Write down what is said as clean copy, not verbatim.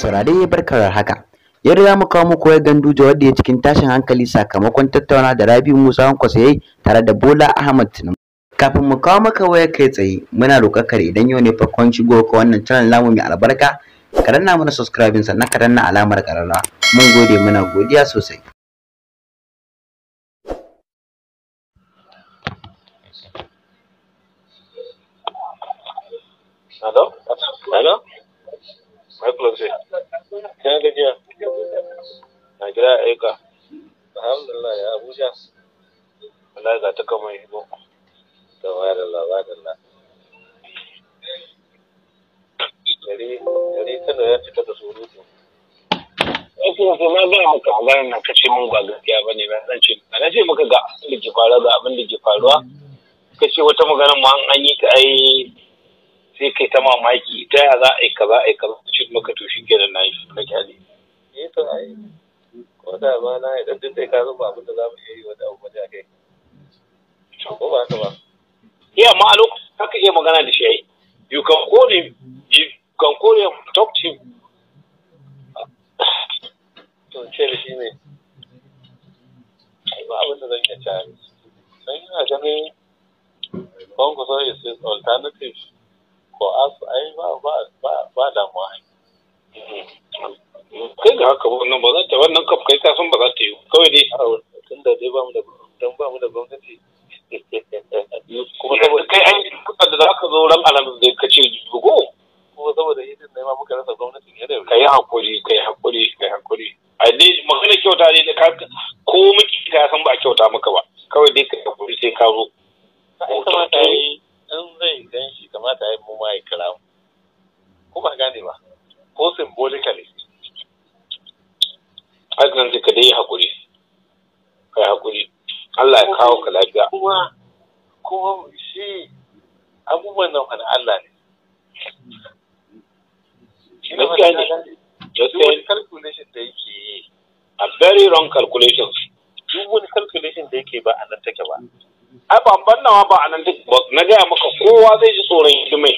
saurare barkar haka. Yau za mu kawo muku wayar Ganduje wadda ya cikin tashin hankali sakamakon tattauna da Rabi'u Musa Kwankwaso yayi tare da Bola Ahmed Tinubu. Kafin mu kawo maka wayar kai tsaye, muna roƙar ka idan yau ne farkon shigo ka wannan channel namu mai albarka, ka danna mana subscribing sannan ka danna alamar ƙararrawa. Mun gode, muna godiya sosai. Hello? Hello? Michael ce. Kana gajiya? Na gida aika. Alhamdulillah ya Abuja. Allah ga ta kama yi ko. Da wayar Allah. Gari Kano ya cika da surutu. Kuma na ga maka maganar nan kace mun ba gaskiya bane ba zan ce. Na ce maka ga abin da ke faruwa ga abin da ke faruwa. Kace wata maganar ma an yi ta ai sai kai ta mamaki ta ya za a yi kaza shi maka to shi kenan na yi na kyale to ai ko da ma na yi duk sai ka zuba abin da za mu iya yi wanda abu da kai ko ba haka ba amma a lokacin haka iya magana da shi ai you can call him talk to him to ce da shi ne ba abin da zan iya cewa sai ina ganin Kwankwaso is alternative for us ai ba damuwa kai da haka wannan ba za ta wannan kaf kai ka san ba za ta yi kawai dai tunda dai ba mu da gwamnati kuma saboda kai ai kuka da zaka zo ran alamin da ka ce go kuma saboda idan ne ma muka rasa gwamnatin ya da kai hakuri ai dai magana kyauta ne da ka ko miki ka san ba kyauta maka ba kawai dai kai hakuri sai ka zo kamata yi in zai gan shi kamata yi mu ma ya kira mu ko ba gane ba ko symbolically hakan zai ka dai hakuri kai hakuri Allah ya kawo ka lafiya kuma shi abubuwan nan wani Allah ne gaskiya ne calculation da yake yi a very wrong calculations duk wani calculation da yake ba a nan take ba ai ban nawa ba a nan duk na gaya maka kowa zai ji tsoron hidimai